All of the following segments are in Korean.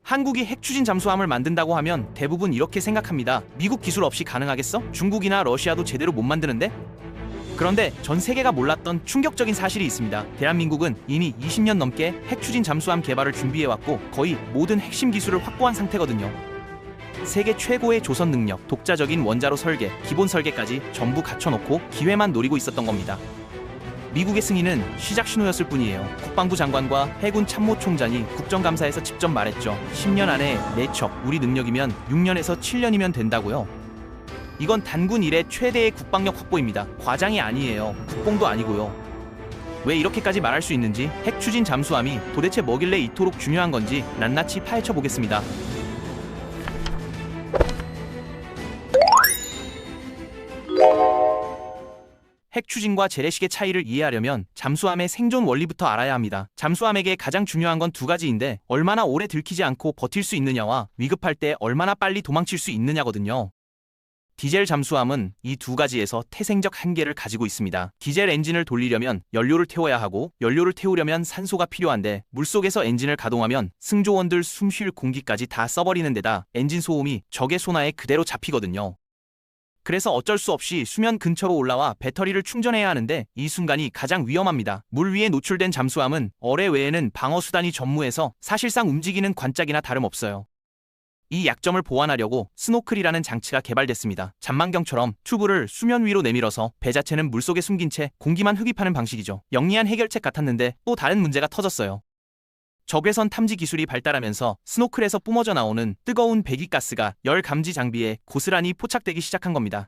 한국이 핵추진 잠수함을 만든다고 하면 대부분 이렇게 생각합니다. 미국 기술 없이 가능하겠어? 중국이나 러시아도 제대로 못 만드는데? 그런데 전 세계가 몰랐던 충격적인 사실이 있습니다. 대한민국은 이미 20년 넘게 핵추진 잠수함 개발을 준비해왔고 거의 모든 핵심 기술을 확보한 상태거든요. 세계 최고의 조선 능력, 독자적인 원자로 설계, 기본 설계까지 전부 갖춰놓고 기회만 노리고 있었던 겁니다. 미국의 승인은 시작 신호였을 뿐이에요. 국방부 장관과 해군 참모총장이 국정감사에서 직접 말했죠. 10년 안에 내척, 우리 능력이면 6년에서 7년이면 된다고요. 이건 단군 이래 최대의 국방력 확보입니다. 과장이 아니에요. 국뽕도 아니고요. 왜 이렇게까지 말할 수 있는지, 핵추진 잠수함이 도대체 뭐길래 이토록 중요한 건지 낱낱이 파헤쳐 보겠습니다. 핵추진과 재래식의 차이를 이해하려면 잠수함의 생존 원리부터 알아야 합니다. 잠수함에게 가장 중요한 건 두 가지인데 얼마나 오래 들키지 않고 버틸 수 있느냐와 위급할 때 얼마나 빨리 도망칠 수 있느냐거든요. 디젤 잠수함은 이 두 가지에서 태생적 한계를 가지고 있습니다. 디젤 엔진을 돌리려면 연료를 태워야 하고 연료를 태우려면 산소가 필요한데 물속에서 엔진을 가동하면 승조원들 숨 쉴 공기까지 다 써버리는 데다 엔진 소음이 적의 손아에 그대로 잡히거든요. 그래서 어쩔 수 없이 수면 근처로 올라와 배터리를 충전해야 하는데 이 순간이 가장 위험합니다. 물 위에 노출된 잠수함은 어뢰 외에는 방어수단이 전무해서 사실상 움직이는 관짝이나 다름없어요. 이 약점을 보완하려고 스노클이라는 장치가 개발됐습니다. 잔망경처럼 튜브를 수면 위로 내밀어서 배 자체는 물속에 숨긴 채 공기만 흡입하는 방식이죠. 영리한 해결책 같았는데 또 다른 문제가 터졌어요. 적외선 탐지 기술이 발달하면서 스노클에서 뿜어져 나오는 뜨거운 배기가스가 열 감지 장비에 고스란히 포착되기 시작한 겁니다.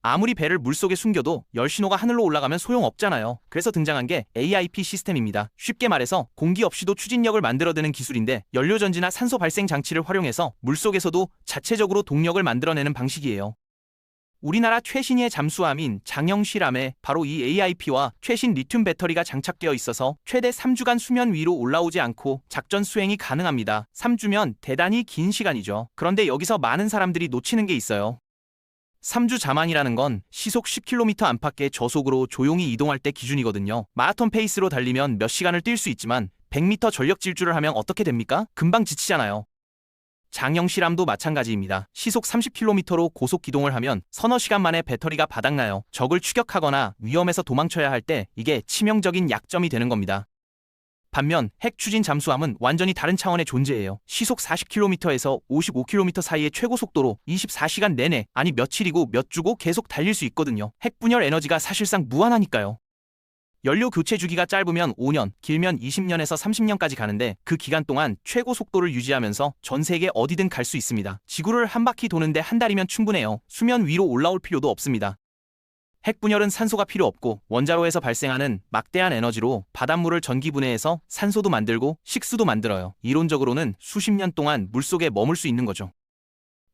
아무리 배를 물속에 숨겨도 열 신호가 하늘로 올라가면 소용없잖아요. 그래서 등장한 게 AIP 시스템입니다. 쉽게 말해서 공기 없이도 추진력을 만들어내는 기술인데 연료전지나 산소 발생 장치를 활용해서 물속에서도 자체적으로 동력을 만들어내는 방식이에요. 우리나라 최신의 잠수함인 장영실함에 바로 이 AIP와 최신 리튬 배터리가 장착되어 있어서 최대 3주간 수면 위로 올라오지 않고 작전 수행이 가능합니다. 3주면 대단히 긴 시간이죠. 그런데 여기서 많은 사람들이 놓치는 게 있어요. 3주 자만이라는 건 시속 10km 안팎의 저속으로 조용히 이동할 때 기준이거든요. 마라톤 페이스로 달리면 몇 시간을 뛸 수 있지만 100m 전력 질주를 하면 어떻게 됩니까? 금방 지치잖아요. 장영실함도 마찬가지입니다. 시속 30km로 고속 기동을 하면 서너 시간 만에 배터리가 바닥나요. 적을 추격하거나 위험해서 도망쳐야 할 때 이게 치명적인 약점이 되는 겁니다. 반면 핵추진 잠수함은 완전히 다른 차원의 존재예요. 시속 40km에서 55km 사이의 최고 속도로 24시간 내내, 아니 며칠이고 몇 주고 계속 달릴 수 있거든요. 핵분열 에너지가 사실상 무한하니까요. 연료 교체 주기가 짧으면 5년, 길면 20년에서 30년까지 가는데 그 기간 동안 최고 속도를 유지하면서 전 세계 어디든 갈 수 있습니다. 지구를 한 바퀴 도는데 한 달이면 충분해요. 수면 위로 올라올 필요도 없습니다. 핵분열은 산소가 필요 없고 원자로에서 발생하는 막대한 에너지로 바닷물을 전기분해해서 산소도 만들고 식수도 만들어요. 이론적으로는 수십 년 동안 물속에 머물 수 있는 거죠.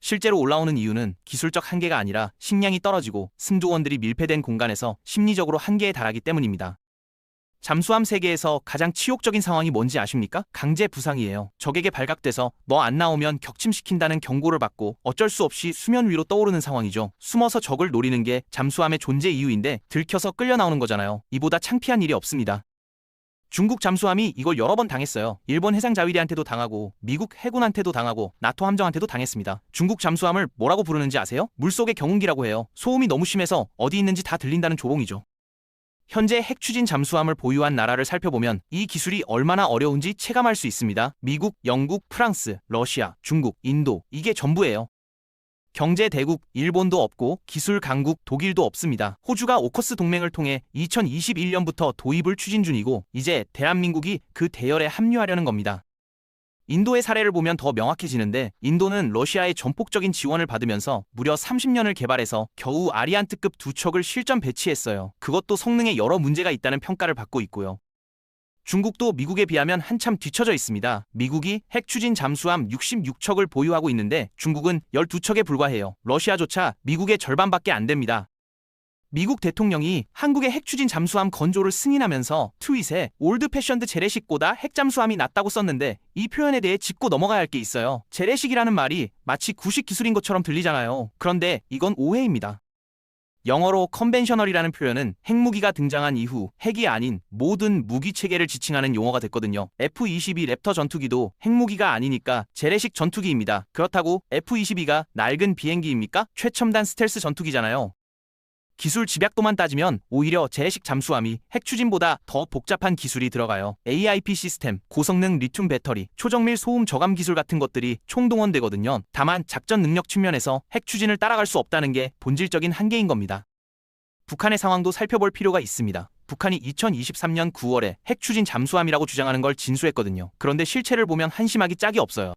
실제로 올라오는 이유는 기술적 한계가 아니라 식량이 떨어지고 승조원들이 밀폐된 공간에서 심리적으로 한계에 달하기 때문입니다. 잠수함 세계에서 가장 치욕적인 상황이 뭔지 아십니까? 강제 부상이에요. 적에게 발각돼서 너 안 나오면 격침시킨다는 경고를 받고 어쩔 수 없이 수면 위로 떠오르는 상황이죠. 숨어서 적을 노리는 게 잠수함의 존재 이유인데 들켜서 끌려 나오는 거잖아요. 이보다 창피한 일이 없습니다. 중국 잠수함이 이걸 여러 번 당했어요. 일본 해상자위대한테도 당하고 미국 해군한테도 당하고 나토 함정한테도 당했습니다. 중국 잠수함을 뭐라고 부르는지 아세요? 물속의 경운기라고 해요. 소음이 너무 심해서 어디 있는지 다 들린다는 조롱이죠. 현재 핵추진 잠수함을 보유한 나라를 살펴보면 이 기술이 얼마나 어려운지 체감할 수 있습니다. 미국, 영국, 프랑스, 러시아, 중국, 인도, 이게 전부예요. 경제 대국 일본도 없고 기술 강국 독일도 없습니다. 호주가 오커스 동맹을 통해 2021년부터 도입을 추진 중이고 이제 대한민국이 그 대열에 합류하려는 겁니다. 인도의 사례를 보면 더 명확해지는데 인도는 러시아의 전폭적인 지원을 받으면서 무려 30년을 개발해서 겨우 아리안트급 두 척을 실전 배치했어요. 그것도 성능에 여러 문제가 있다는 평가를 받고 있고요. 중국도 미국에 비하면 한참 뒤처져 있습니다. 미국이 핵추진 잠수함 66척을 보유하고 있는데 중국은 12척에 불과해요. 러시아조차 미국의 절반밖에 안 됩니다. 미국 대통령이 한국의 핵추진 잠수함 건조를 승인하면서 트윗에 올드 패션드 재래식보다 핵잠수함이 낫다고 썼는데 이 표현에 대해 짚고 넘어가야 할 게 있어요. 재래식이라는 말이 마치 구식 기술인 것처럼 들리잖아요. 그런데 이건 오해입니다. 영어로 컨벤셔널이라는 표현은 핵무기가 등장한 이후 핵이 아닌 모든 무기 체계를 지칭하는 용어가 됐거든요. F-22 랩터 전투기도 핵무기가 아니니까 재래식 전투기입니다. 그렇다고 F-22가 낡은 비행기입니까? 최첨단 스텔스 전투기잖아요. 기술 집약도만 따지면 오히려 재래식 잠수함이 핵 추진보다 더 복잡한 기술이 들어가요. AIP 시스템, 고성능 리튬 배터리, 초정밀 소음 저감 기술 같은 것들이 총동원되거든요. 다만 작전 능력 측면에서 핵 추진을 따라갈 수 없다는 게 본질적인 한계인 겁니다. 북한의 상황도 살펴볼 필요가 있습니다. 북한이 2023년 9월에 핵 추진 잠수함이라고 주장하는 걸 진수했거든요. 그런데 실체를 보면 한심하기 짝이 없어요.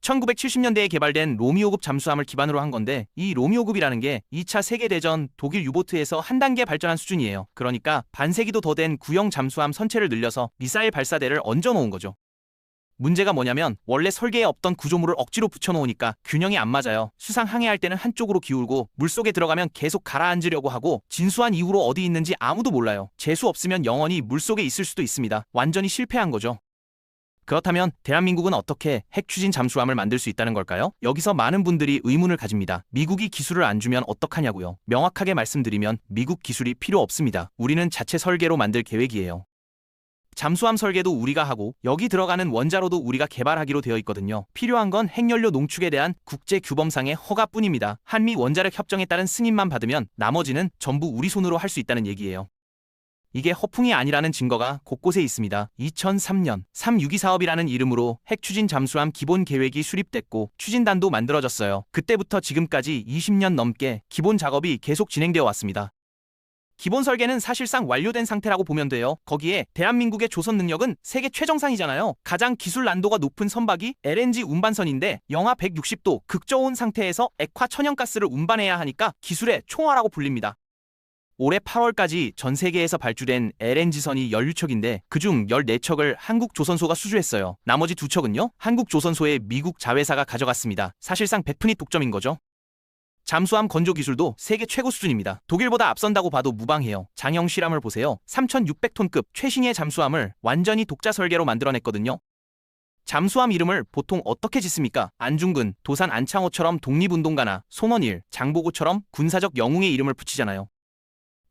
1970년대에 개발된 로미오급 잠수함을 기반으로 한 건데 이 로미오급이라는 게 2차 세계대전 독일 유보트에서 한 단계 발전한 수준이에요. 그러니까 반세기도 더 된 구형 잠수함 선체를 늘려서 미사일 발사대를 얹어놓은 거죠. 문제가 뭐냐면 원래 설계에 없던 구조물을 억지로 붙여놓으니까 균형이 안 맞아요. 수상 항해할 때는 한쪽으로 기울고 물속에 들어가면 계속 가라앉으려고 하고 진수한 이후로 어디 있는지 아무도 몰라요. 재수 없으면 영원히 물속에 있을 수도 있습니다. 완전히 실패한 거죠. 그렇다면 대한민국은 어떻게 핵 추진 잠수함을 만들 수 있다는 걸까요? 여기서 많은 분들이 의문을 가집니다. 미국이 기술을 안 주면 어떡하냐고요. 명확하게 말씀드리면 미국 기술이 필요 없습니다. 우리는 자체 설계로 만들 계획이에요. 잠수함 설계도 우리가 하고 여기 들어가는 원자로도 우리가 개발하기로 되어 있거든요. 필요한 건 핵연료 농축에 대한 국제 규범상의 허가뿐입니다. 한미 원자력 협정에 따른 승인만 받으면 나머지는 전부 우리 손으로 할 수 있다는 얘기예요. 이게 허풍이 아니라는 증거가 곳곳에 있습니다. 2003년 362 사업이라는 이름으로 핵 추진 잠수함 기본 계획이 수립됐고 추진단도 만들어졌어요. 그때부터 지금까지 20년 넘게 기본 작업이 계속 진행되어 왔습니다. 기본 설계는 사실상 완료된 상태라고 보면 돼요. 거기에 대한민국의 조선 능력은 세계 최정상이잖아요. 가장 기술 난도가 높은 선박이 LNG 운반선인데 영하 160도 극저온 상태에서 액화 천연가스를 운반해야 하니까 기술의 총화라고 불립니다. 올해 8월까지 전 세계에서 발주된 LNG선이 16척인데 그중 14척을 한국조선소가 수주했어요. 나머지 2척은요? 한국조선소의 미국 자회사가 가져갔습니다. 사실상 100%이 독점인 거죠. 잠수함 건조 기술도 세계 최고 수준입니다. 독일보다 앞선다고 봐도 무방해요. 장형 실함을 보세요. 3,600톤급 최신의 잠수함을 완전히 독자 설계로 만들어냈거든요. 잠수함 이름을 보통 어떻게 짓습니까? 안중근, 도산 안창호처럼 독립운동가나 손원일, 장보고처럼 군사적 영웅의 이름을 붙이잖아요.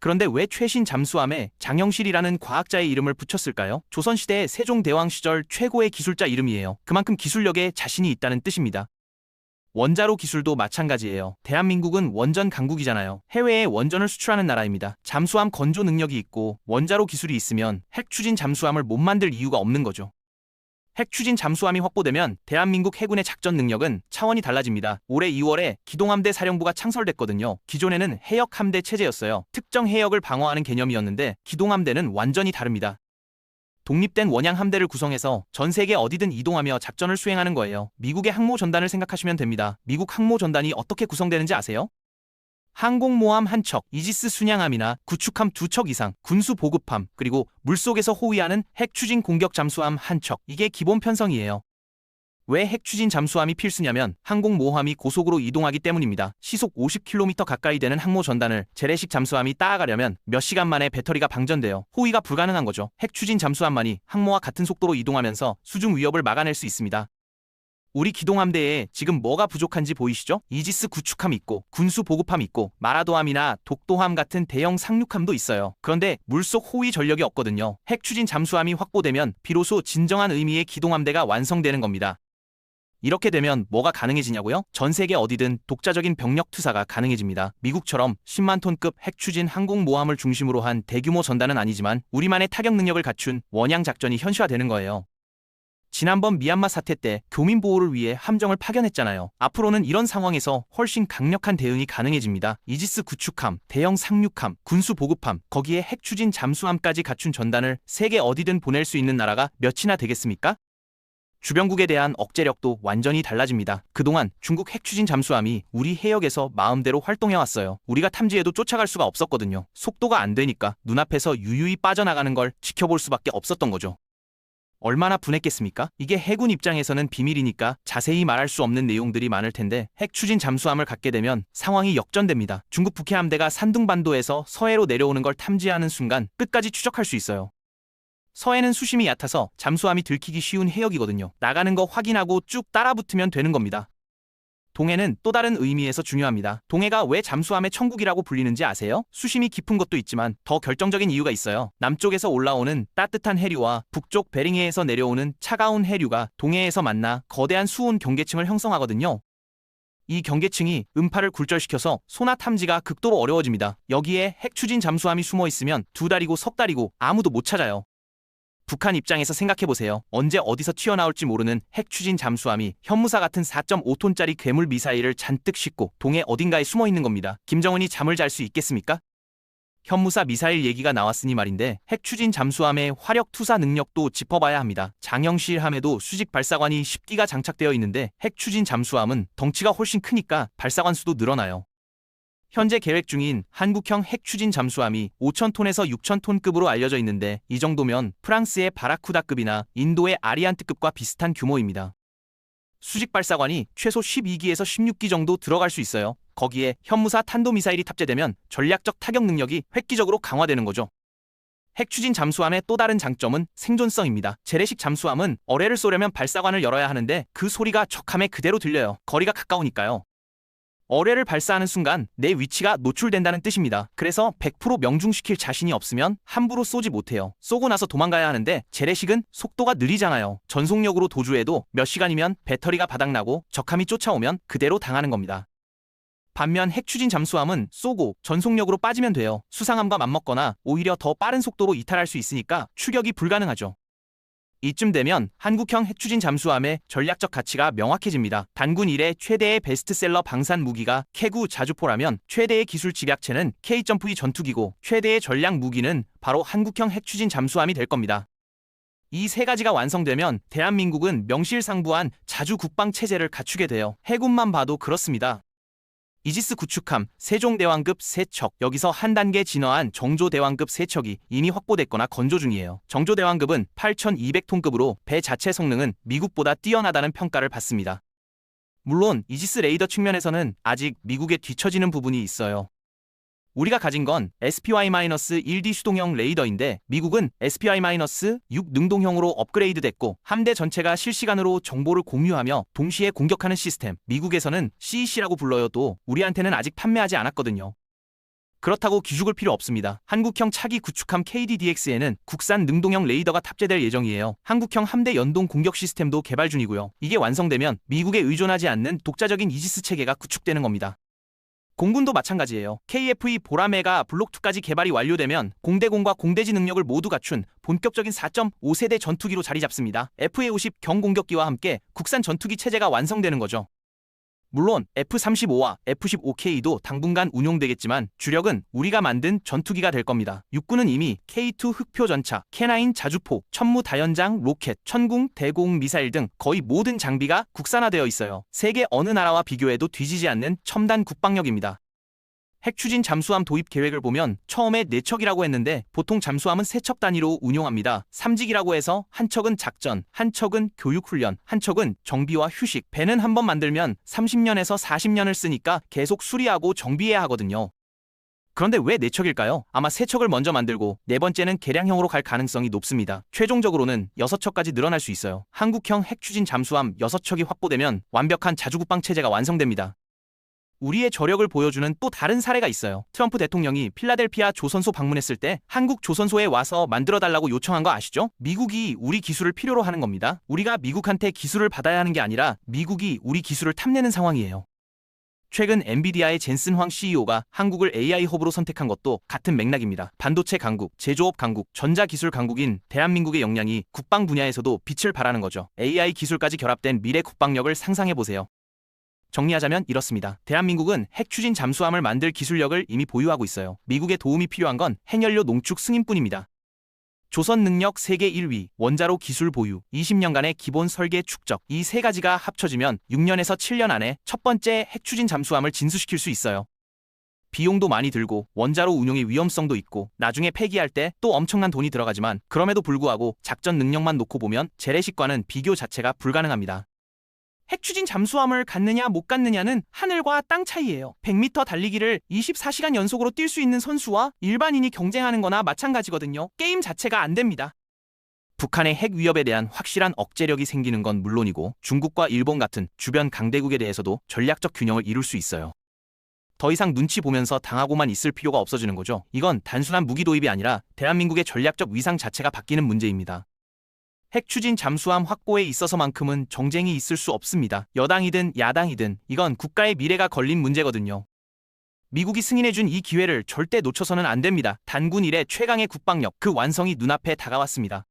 그런데 왜 최신 잠수함에 장영실이라는 과학자의 이름을 붙였을까요? 조선시대 세종대왕 시절 최고의 기술자 이름이에요. 그만큼 기술력에 자신이 있다는 뜻입니다. 원자로 기술도 마찬가지예요. 대한민국은 원전 강국이잖아요. 해외에 원전을 수출하는 나라입니다. 잠수함 건조 능력이 있고 원자로 기술이 있으면 핵 추진 잠수함을 못 만들 이유가 없는 거죠. 핵 추진 잠수함이 확보되면 대한민국 해군의 작전 능력은 차원이 달라집니다. 올해 2월에 기동함대 사령부가 창설됐거든요. 기존에는 해역함대 체제였어요. 특정 해역을 방어하는 개념이었는데 기동함대는 완전히 다릅니다. 독립된 원양함대를 구성해서 전 세계 어디든 이동하며 작전을 수행하는 거예요. 미국의 항모전단을 생각하시면 됩니다. 미국 항모전단이 어떻게 구성되는지 아세요? 항공모함 1척, 이지스 순양함이나 구축함 2척 이상, 군수 보급함, 그리고 물속에서 호위하는 핵 추진 공격 잠수함 1척. 이게 기본 편성이에요. 왜 핵 추진 잠수함이 필수냐면 항공모함이 고속으로 이동하기 때문입니다. 시속 50km 가까이 되는 항모 전단을 재래식 잠수함이 따라가려면 몇 시간 만에 배터리가 방전되어 호위가 불가능한 거죠. 핵 추진 잠수함만이 항모와 같은 속도로 이동하면서 수중 위협을 막아낼 수 있습니다. 우리 기동함대에 지금 뭐가 부족한지 보이시죠? 이지스 구축함 있고 군수 보급함 있고 마라도함이나 독도함 같은 대형 상륙함도 있어요. 그런데 물속 호위 전력이 없거든요. 핵 추진 잠수함이 확보되면 비로소 진정한 의미의 기동함대가 완성되는 겁니다. 이렇게 되면 뭐가 가능해지냐고요? 전 세계 어디든 독자적인 병력 투사가 가능해집니다. 미국처럼 10만 톤급 핵 추진 항공모함을 중심으로 한 대규모 전단은 아니지만 우리만의 타격 능력을 갖춘 원양 작전이 현실화되는 거예요. 지난번 미얀마 사태 때 교민 보호를 위해 함정을 파견했잖아요. 앞으로는 이런 상황에서 훨씬 강력한 대응이 가능해집니다. 이지스 구축함, 대형 상륙함, 군수 보급함, 거기에 핵 추진 잠수함까지 갖춘 전단을 세계 어디든 보낼 수 있는 나라가 몇이나 되겠습니까? 주변국에 대한 억제력도 완전히 달라집니다. 그동안 중국 핵 추진 잠수함이 우리 해역에서 마음대로 활동해왔어요. 우리가 탐지해도 쫓아갈 수가 없었거든요. 속도가 안 되니까 눈앞에서 유유히 빠져나가는 걸 지켜볼 수밖에 없었던 거죠. 얼마나 분했겠습니까? 이게 해군 입장에서는 비밀이니까 자세히 말할 수 없는 내용들이 많을 텐데 핵 추진 잠수함을 갖게 되면 상황이 역전됩니다. 중국 북해 함대가 산둥반도에서 서해로 내려오는 걸 탐지하는 순간 끝까지 추적할 수 있어요. 서해는 수심이 얕아서 잠수함이 들키기 쉬운 해역이거든요. 나가는 거 확인하고 쭉 따라붙으면 되는 겁니다. 동해는 또 다른 의미에서 중요합니다. 동해가 왜 잠수함의 천국이라고 불리는지 아세요? 수심이 깊은 것도 있지만 더 결정적인 이유가 있어요. 남쪽에서 올라오는 따뜻한 해류와 북쪽 베링해에서 내려오는 차가운 해류가 동해에서 만나 거대한 수온 경계층을 형성하거든요. 이 경계층이 음파를 굴절시켜서 소나 탐지가 극도로 어려워집니다. 여기에 핵추진 잠수함이 숨어 있으면 2달이고 3달이고 아무도 못 찾아요. 북한 입장에서 생각해보세요. 언제 어디서 튀어나올지 모르는 핵추진 잠수함이 현무사 같은 4.5톤짜리 괴물 미사일을 잔뜩 싣고 동해 어딘가에 숨어 있는 겁니다. 김정은이 잠을 잘 수 있겠습니까? 현무사 미사일 얘기가 나왔으니 말인데 핵추진 잠수함의 화력 투사 능력도 짚어봐야 합니다. 장영실 함에도 수직 발사관이 10기가 장착되어 있는데 핵추진 잠수함은 덩치가 훨씬 크니까 발사관 수도 늘어나요. 현재 계획 중인 한국형 핵추진 잠수함이 5,000톤에서 6,000톤급으로 알려져 있는데 이 정도면 프랑스의 바라쿠다급이나 인도의 아리안트급과 비슷한 규모입니다. 수직 발사관이 최소 12기에서 16기 정도 들어갈 수 있어요. 거기에 현무사 탄도미사일이 탑재되면 전략적 타격 능력이 획기적으로 강화되는 거죠. 핵추진 잠수함의 또 다른 장점은 생존성입니다. 재래식 잠수함은 어뢰를 쏘려면 발사관을 열어야 하는데 그 소리가 적함에 그대로 들려요. 거리가 가까우니까요. 어뢰를 발사하는 순간 내 위치가 노출된다는 뜻입니다. 그래서 100% 명중시킬 자신이 없으면 함부로 쏘지 못해요. 쏘고 나서 도망가야 하는데 재래식은 속도가 느리잖아요. 전속력으로 도주해도 몇 시간이면 배터리가 바닥나고 적함이 쫓아오면 그대로 당하는 겁니다. 반면 핵추진 잠수함은 쏘고 전속력으로 빠지면 돼요. 수상함과 맞먹거나 오히려 더 빠른 속도로 이탈할 수 있으니까 추격이 불가능하죠. 이쯤 되면 한국형 핵추진 잠수함의 전략적 가치가 명확해집니다. 단군 이래 최대의 베스트셀러 방산 무기가 캐구 자주포라면 최대의 기술 집약체는 K-E 전투기고 최대의 전략 무기는 바로 한국형 핵추진 잠수함이 될 겁니다. 이 세 가지가 완성되면 대한민국은 명실상부한 자주 국방 체제를 갖추게 돼요. 해군만 봐도 그렇습니다. 이지스 구축함, 세종대왕급 3척, 여기서 한 단계 진화한 정조대왕급 3척이 이미 확보됐거나 건조 중이에요. 정조대왕급은 8,200톤급으로 배 자체 성능은 미국보다 뛰어나다는 평가를 받습니다. 물론 이지스 레이더 측면에서는 아직 미국에 뒤처지는 부분이 있어요. 우리가 가진 건 SPY-1D 수동형 레이더인데 미국은 SPY-6 능동형으로 업그레이드 됐고 함대 전체가 실시간으로 정보를 공유하며 동시에 공격하는 시스템, 미국에서는 CEC라고 불러요도 우리한테는 아직 판매하지 않았거든요. 그렇다고 기죽을 필요 없습니다. 한국형 차기 구축함 KDDX에는 국산 능동형 레이더가 탑재될 예정이에요. 한국형 함대 연동 공격 시스템도 개발 중이고요. 이게 완성되면 미국에 의존하지 않는 독자적인 이지스 체계가 구축되는 겁니다. 공군도 마찬가지예요. KF-2 보라매가 블록2까지 개발이 완료되면 공대공과 공대지 능력을 모두 갖춘 본격적인 4.5세대 전투기로 자리 잡습니다. FA-50 경공격기와 함께 국산 전투기 체제가 완성되는 거죠. 물론 F-35와 F-15K도 당분간 운용되겠지만 주력은 우리가 만든 전투기가 될 겁니다. 육군은 이미 K2 흑표전차, K9 자주포, 천무 다연장 로켓, 천궁 대공 미사일 등 거의 모든 장비가 국산화되어 있어요. 세계 어느 나라와 비교해도 뒤지지 않는 첨단 국방력입니다. 핵추진 잠수함 도입 계획을 보면 처음에 4척이라고 했는데 보통 잠수함은 3척 단위로 운용합니다. 3직이라고 해서 한 척은 작전, 한 척은 교육훈련, 한 척은 정비와 휴식. 배는 한 번 만들면 30년에서 40년을 쓰니까 계속 수리하고 정비해야 하거든요. 그런데 왜 4척일까요? 아마 3척을 먼저 만들고 4번째는 개량형으로 갈 가능성이 높습니다. 최종적으로는 6척까지 늘어날 수 있어요. 한국형 핵추진 잠수함 6척이 확보되면 완벽한 자주국방 체제가 완성됩니다. 우리의 저력을 보여주는 또 다른 사례가 있어요. 트럼프 대통령이 필라델피아 조선소 방문했을 때 한국 조선소에 와서 만들어달라고 요청한 거 아시죠? 미국이 우리 기술을 필요로 하는 겁니다. 우리가 미국한테 기술을 받아야 하는 게 아니라 미국이 우리 기술을 탐내는 상황이에요. 최근 엔비디아의 젠슨 황 CEO가 한국을 AI 허브로 선택한 것도 같은 맥락입니다. 반도체 강국, 제조업 강국, 전자기술 강국인 대한민국의 역량이 국방 분야에서도 빛을 발하는 거죠. AI 기술까지 결합된 미래 국방력을 상상해보세요. 정리하자면 이렇습니다. 대한민국은 핵추진 잠수함을 만들 기술력을 이미 보유하고 있어요. 미국의 도움이 필요한 건 핵연료 농축 승인뿐입니다. 조선 능력 세계 1위, 원자로 기술 보유, 20년간의 기본 설계 축적, 이 세 가지가 합쳐지면 6년에서 7년 안에 첫 번째 핵추진 잠수함을 진수시킬 수 있어요. 비용도 많이 들고 원자로 운용의 위험성도 있고 나중에 폐기할 때 또 엄청난 돈이 들어가지만 그럼에도 불구하고 작전 능력만 놓고 보면 재래식과는 비교 자체가 불가능합니다. 핵추진 잠수함을 갖느냐 못 갖느냐는 하늘과 땅 차이예요. 100m 달리기를 24시간 연속으로 뛸 수 있는 선수와 일반인이 경쟁하는 거나 마찬가지거든요. 게임 자체가 안 됩니다. 북한의 핵 위협에 대한 확실한 억제력이 생기는 건 물론이고 중국과 일본 같은 주변 강대국에 대해서도 전략적 균형을 이룰 수 있어요. 더 이상 눈치 보면서 당하고만 있을 필요가 없어지는 거죠. 이건 단순한 무기 도입이 아니라 대한민국의 전략적 위상 자체가 바뀌는 문제입니다. 핵 추진 잠수함 확보에 있어서만큼은 정쟁이 있을 수 없습니다. 여당이든 야당이든 이건 국가의 미래가 걸린 문제거든요. 미국이 승인해준 이 기회를 절대 놓쳐서는 안 됩니다. 단군 이래 최강의 국방력, 그 완성이 눈앞에 다가왔습니다.